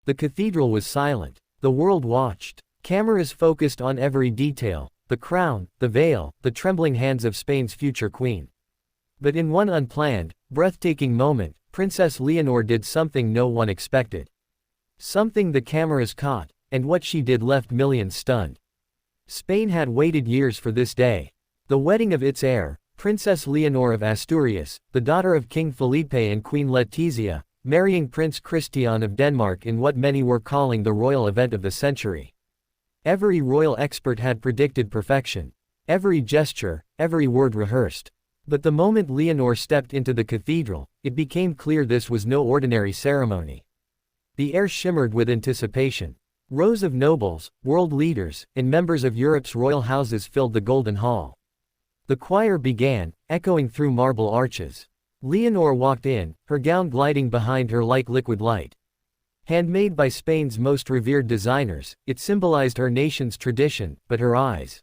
The cathedral was silent. The world watched. Cameras focused on every detail, the crown, the veil, the trembling hands of Spain's future queen. But in one unplanned, breathtaking moment, Princess Leonor did something no one expected. Something the cameras caught, and what she did left millions stunned. Spain had waited years for this day. The wedding of its heir, Princess Leonor of Asturias, the daughter of King Felipe and Queen Letizia, marrying Prince Christian of Denmark in what many were calling the royal event of the century. Every royal expert had predicted perfection. Every gesture, every word rehearsed. But the moment Leonor stepped into the cathedral, it became clear this was no ordinary ceremony. The air shimmered with anticipation. Rows of nobles, world leaders, and members of Europe's royal houses filled the Golden Hall. The choir began, echoing through marble arches. Leonor walked in, her gown gliding behind her like liquid light. Handmade by Spain's most revered designers, it symbolized her nation's tradition, but her eyes.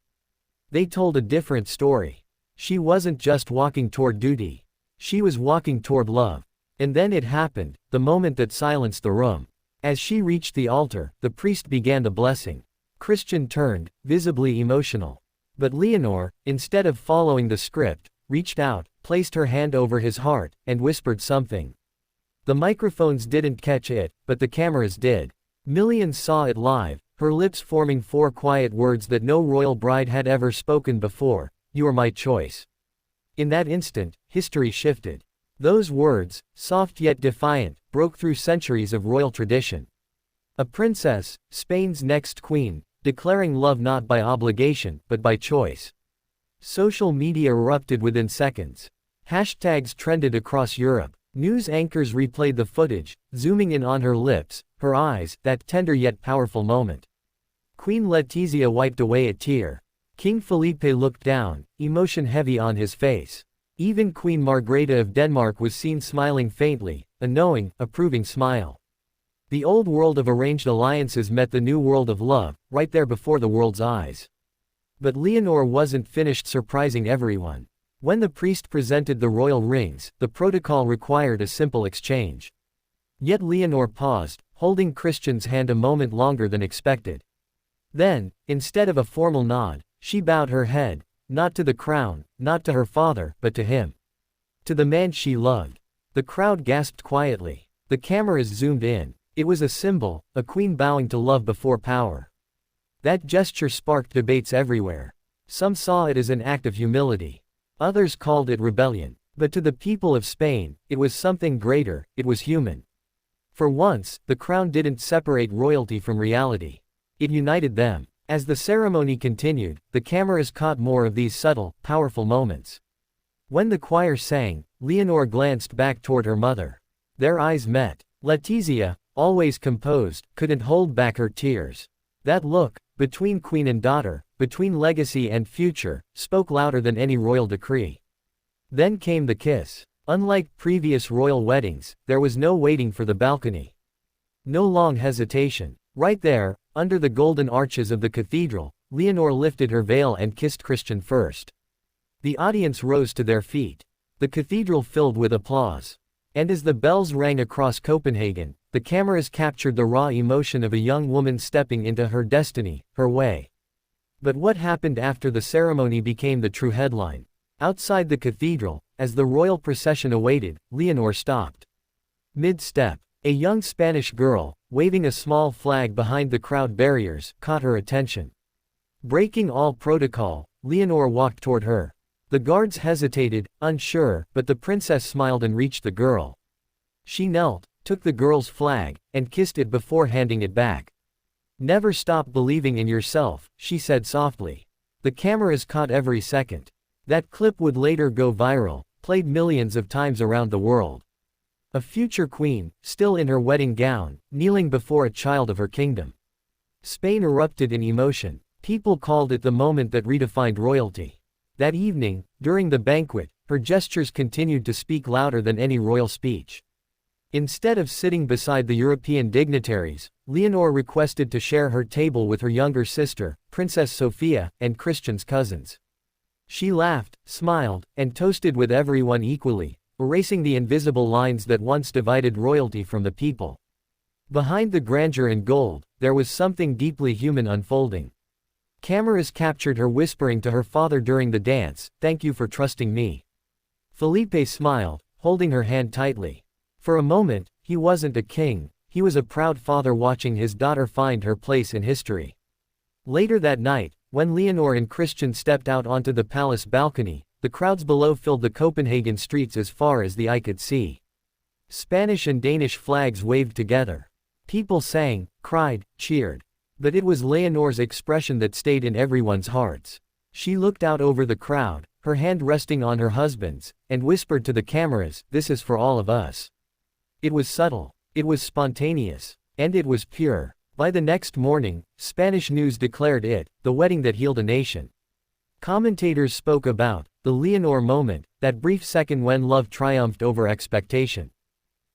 They told a different story. She wasn't just walking toward duty. She was walking toward love. And then it happened, the moment that silenced the room. As she reached the altar, the priest began the blessing. Christian turned, visibly emotional. But Leonor, instead of following the script, reached out, placed her hand over his heart, and whispered something. The microphones didn't catch it, but the cameras did. Millions saw it live, her lips forming 4 quiet words that no royal bride had ever spoken before: "You are my choice." In that instant, history shifted. Those words, soft yet defiant, broke through centuries of royal tradition. A princess, Spain's next queen, declaring love not by obligation, but by choice. Social media erupted within seconds. Hashtags trended across Europe. News anchors replayed the footage, zooming in on her lips, her eyes, that tender yet powerful moment. Queen Letizia wiped away a tear. King Felipe looked down, emotion heavy on his face. Even Queen Margrethe of Denmark was seen smiling faintly, a knowing, approving smile. The old world of arranged alliances met the new world of love, right there before the world's eyes. But Leonor wasn't finished surprising everyone. When the priest presented the royal rings, the protocol required a simple exchange. Yet Leonor paused, holding Christian's hand a moment longer than expected. Then, instead of a formal nod, she bowed her head, not to the crown, not to her father, but to him. To the man she loved. The crowd gasped quietly. The cameras zoomed in. It was a symbol, a queen bowing to love before power. That gesture sparked debates everywhere. Some saw it as an act of humility. Others called it rebellion. But to the people of Spain, it was something greater, it was human. For once, the crown didn't separate royalty from reality. It united them. As the ceremony continued, the cameras caught more of these subtle, powerful moments. When the choir sang, Leonor glanced back toward her mother. Their eyes met. Letizia, always composed, couldn't hold back her tears. That look, between queen and daughter, between legacy and future, spoke louder than any royal decree. Then came the kiss. Unlike previous royal weddings, there was no waiting for the balcony. No long hesitation. Right there, under the golden arches of the cathedral, Leonor lifted her veil and kissed Christian first. The audience rose to their feet. The cathedral filled with applause. And as the bells rang across Copenhagen, the cameras captured the raw emotion of a young woman stepping into her destiny, her way. But what happened after the ceremony became the true headline. Outside the cathedral, as the royal procession awaited, Leonor stopped. Mid-step, a young Spanish girl, waving a small flag behind the crowd barriers, caught her attention. Breaking all protocol, Leonor walked toward her. The guards hesitated, unsure, but the princess smiled and reached the girl. She knelt, took the girl's flag, and kissed it before handing it back. "Never stop believing in yourself," she said softly. The cameras caught every second. That clip would later go viral, played millions of times around the world. A future queen, still in her wedding gown, kneeling before a child of her kingdom. Spain erupted in emotion. People called it the moment that redefined royalty. That evening, during the banquet, her gestures continued to speak louder than any royal speech. Instead of sitting beside the European dignitaries, Leonor requested to share her table with her younger sister, Princess Sofia, and Christian's cousins. She laughed, smiled, and toasted with everyone equally, erasing the invisible lines that once divided royalty from the people. Behind the grandeur and gold, there was something deeply human unfolding. Cameras captured her whispering to her father during the dance, "Thank you for trusting me." Felipe smiled, holding her hand tightly. For a moment, he wasn't a king, he was a proud father watching his daughter find her place in history. Later that night, when Leonor and Christian stepped out onto the palace balcony, the crowds below filled the Copenhagen streets as far as the eye could see. Spanish and Danish flags waved together. People sang, cried, cheered. But it was Leonor's expression that stayed in everyone's hearts. She looked out over the crowd, her hand resting on her husband's, and whispered to the cameras, "This is for all of us." It was subtle, it was spontaneous, and it was pure. By the next morning, Spanish news declared it the wedding that healed a nation. Commentators spoke about the Leonor moment, that brief second when love triumphed over expectation.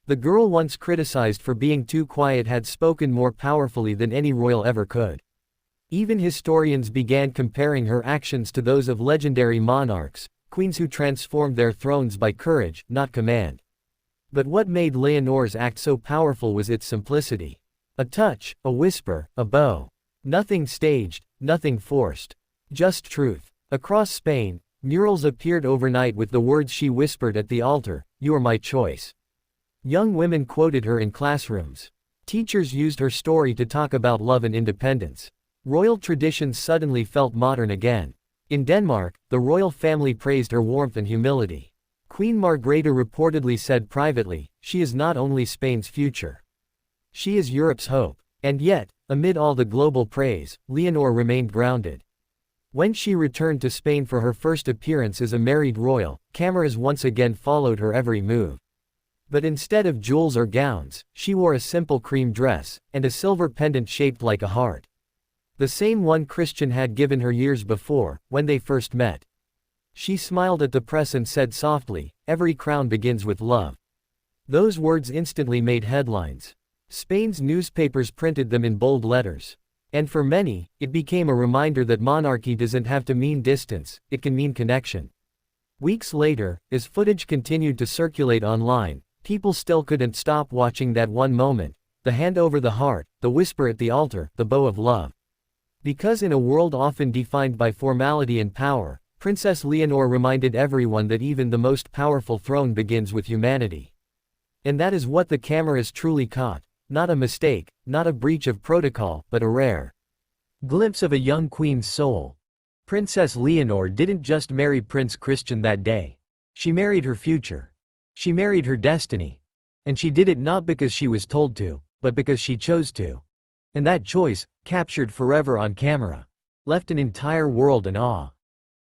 The girl once criticized for being too quiet had spoken more powerfully than any royal ever could. Even historians began comparing her actions to those of legendary monarchs, queens who transformed their thrones by courage, not command. But what made Leonor's act so powerful was its simplicity. A touch, a whisper, a bow. Nothing staged, nothing forced. Just truth. Across Spain, murals appeared overnight with the words she whispered at the altar, "You are my choice." Young women quoted her in classrooms. Teachers used her story to talk about love and independence. Royal traditions suddenly felt modern again. In Denmark, the royal family praised her warmth and humility. Queen Margrethe reportedly said privately, "She is not only Spain's future. She is Europe's hope." And yet, amid all the global praise, Leonor remained grounded. When she returned to Spain for her first appearance as a married royal, cameras once again followed her every move. But instead of jewels or gowns, she wore a simple cream dress, and a silver pendant shaped like a heart. The same one Christian had given her years before, when they first met. She smiled at the press and said softly, "Every crown begins with love." Those words instantly made headlines. Spain's newspapers printed them in bold letters. And for many, it became a reminder that monarchy doesn't have to mean distance, it can mean connection. Weeks later, as footage continued to circulate online, people still couldn't stop watching that one moment, the hand over the heart, the whisper at the altar, the bow of love. Because in a world often defined by formality and power, Princess Leonor reminded everyone that even the most powerful throne begins with humanity. And that is what the cameras truly caught, not a mistake, not a breach of protocol, but a rare glimpse of a young queen's soul. Princess Leonor didn't just marry Prince Christian that day. She married her future. She married her destiny. And she did it not because she was told to, but because she chose to. And that choice, captured forever on camera, left an entire world in awe.